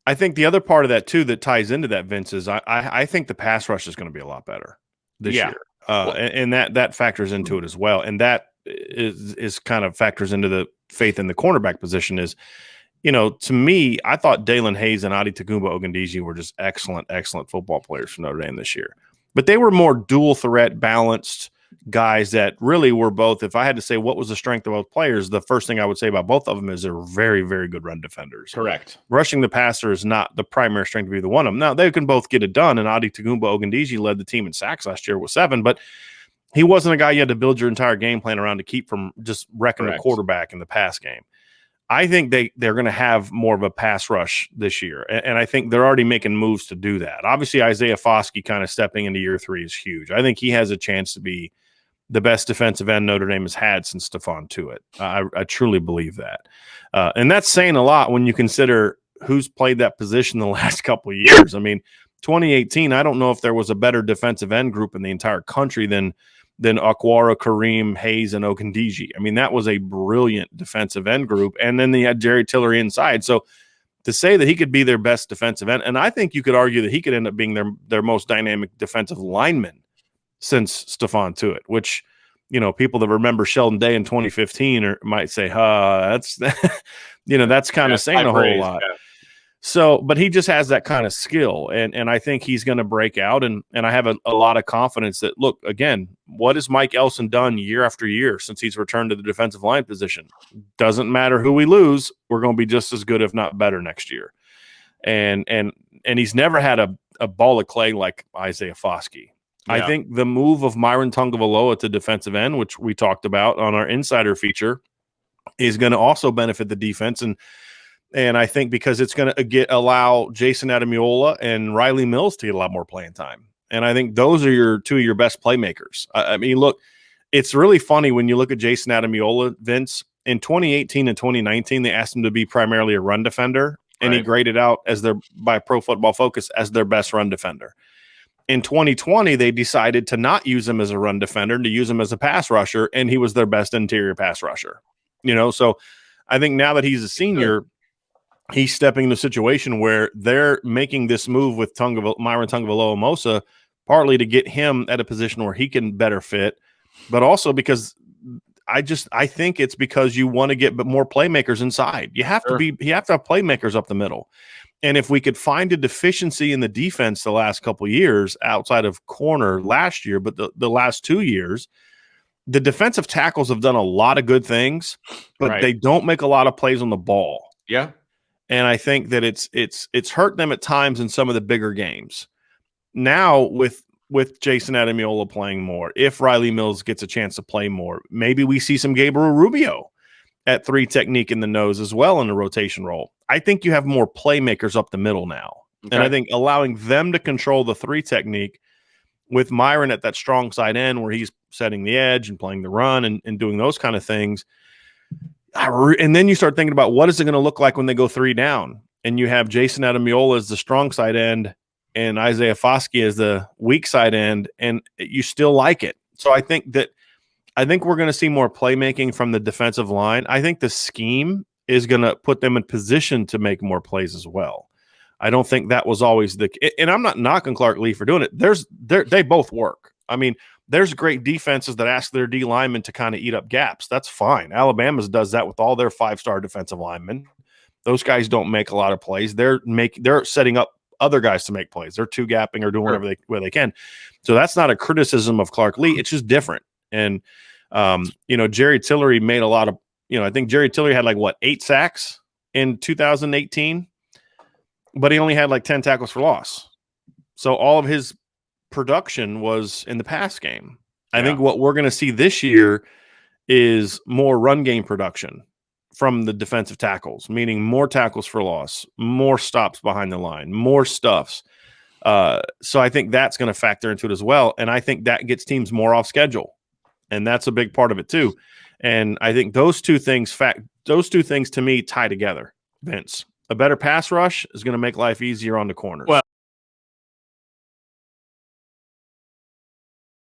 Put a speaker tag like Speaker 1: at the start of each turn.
Speaker 1: I think the other part of that too that ties into that, Vince, is I think the pass rush is going to be a lot better this
Speaker 2: Yeah.
Speaker 1: year,
Speaker 2: Well,
Speaker 1: and that factors into it as well, and that is kind of factors into the faith in the cornerback position. Is, to me, I thought Dalen Hayes and Adi Tagumba Ogundeji were just excellent football players for Notre Dame this year, but they were more dual threat, balanced guys that really were both. If I had to say what was the strength of both players, the first thing I would say about both of them is they're very, very good run defenders.
Speaker 2: correct.
Speaker 1: Rushing the passer is not the primary strength of either one of them. Now, they can both get it done, and Adi Tagumba Ogundeji led the team in sacks last year with 7, but he wasn't a guy you had to build your entire game plan around to keep from just wrecking the quarterback in the pass game. I think they're going to have more of a pass rush this year, and I think they're already making moves to do that. Obviously, Isaiah Foskey kind of stepping into year 3 is huge. I think he has a chance to be the best defensive end Notre Dame has had since Stephon Tuitt. I truly believe that. And that's saying a lot when you consider who's played that position the last couple of years. I mean, 2018, I don't know if there was a better defensive end group in the entire country than Okwara, Kareem, Hayes, and Ogundeji. I mean, that was a brilliant defensive end group. And then they had Jerry Tillery inside. So to say that he could be their best defensive end, and I think you could argue that he could end up being their most dynamic defensive lineman since Stephon Tuitt, which, people that remember Sheldon Day in 2015 might say, that's, that's kind of saying a whole lot. Yeah. So, but he just has that kind of skill, and I think he's going to break out, and I have a lot of confidence that, look, again, what has Mike Elson done year after year since he's returned to the defensive line position? Doesn't matter who we lose, we're going to be just as good, if not better, next year. And he's never had a ball of clay like Isaiah Foskey. Yeah. I think the move of Myron Tungavaloa to defensive end, which we talked about on our insider feature, is going to also benefit the defense. And I think because it's going to allow Jason Adamiola and Riley Mills to get a lot more playing time. And I think those are two of your best playmakers. I mean, look, it's really funny when you look at Jason Adamiola, Vince. In 2018 and 2019, they asked him to be primarily a run defender, and he graded out by Pro Football Focus as their best run defender. In 2020, they decided to not use him as a run defender, to use him as a pass rusher, and he was their best interior pass rusher. So I think now that he's a senior, he's stepping into a situation where they're making this move with Myron Tungavaloa-Mosa, partly to get him at a position where he can better fit, but also because I think it's because you want to get more playmakers inside. You have to have playmakers up the middle. And if we could find a deficiency in the defense the last couple of years outside of corner last year, but the last 2 years, the defensive tackles have done a lot of good things, but they don't make a lot of plays on the ball.
Speaker 2: Yeah.
Speaker 1: And I think that it's hurt them at times in some of the bigger games. Now with Jason Adamiola playing more, if Riley Mills gets a chance to play more, maybe we see some Gabriel Rubio at 3 technique in the nose as well in the rotation role. I think you have more playmakers up the middle now. Okay. And I think allowing them to control the 3 technique with Myron at that strong side end where he's setting the edge and playing the run and doing those kind of things. And then you start thinking about what is it going to look like when they go 3 down, and you have Jason Adamiola as the strong side end and Isaiah Foskey as the weak side end, and you still like it. So I think we're going to see more playmaking from the defensive line. I think the scheme is going to put them in position to make more plays as well. I don't think that was always and I'm not knocking Clark Lee for doing it. They both work. I mean, there's great defenses that ask their D linemen to kind of eat up gaps. That's fine. Alabama's does that with all their 5-star defensive linemen. Those guys don't make a lot of plays. They're setting up other guys to make plays. They're 2-gapping or doing whatever they can. So that's not a criticism of Clark Lee. It's just different. And Jerry Tillery made a lot of. I think Jerry Tillery had 8 sacks in 2018, but he only had 10 tackles for loss. So all of his production was in the pass game. I think what we're going to see this year is more run game production from the defensive tackles, meaning more tackles for loss, more stops behind the line, more stuffs. So I think that's going to factor into it as well. And I think that gets teams more off schedule. And that's a big part of it too. And I think those two things to me tie together, Vince. A better pass rush is going to make life easier on the corners.
Speaker 2: Well,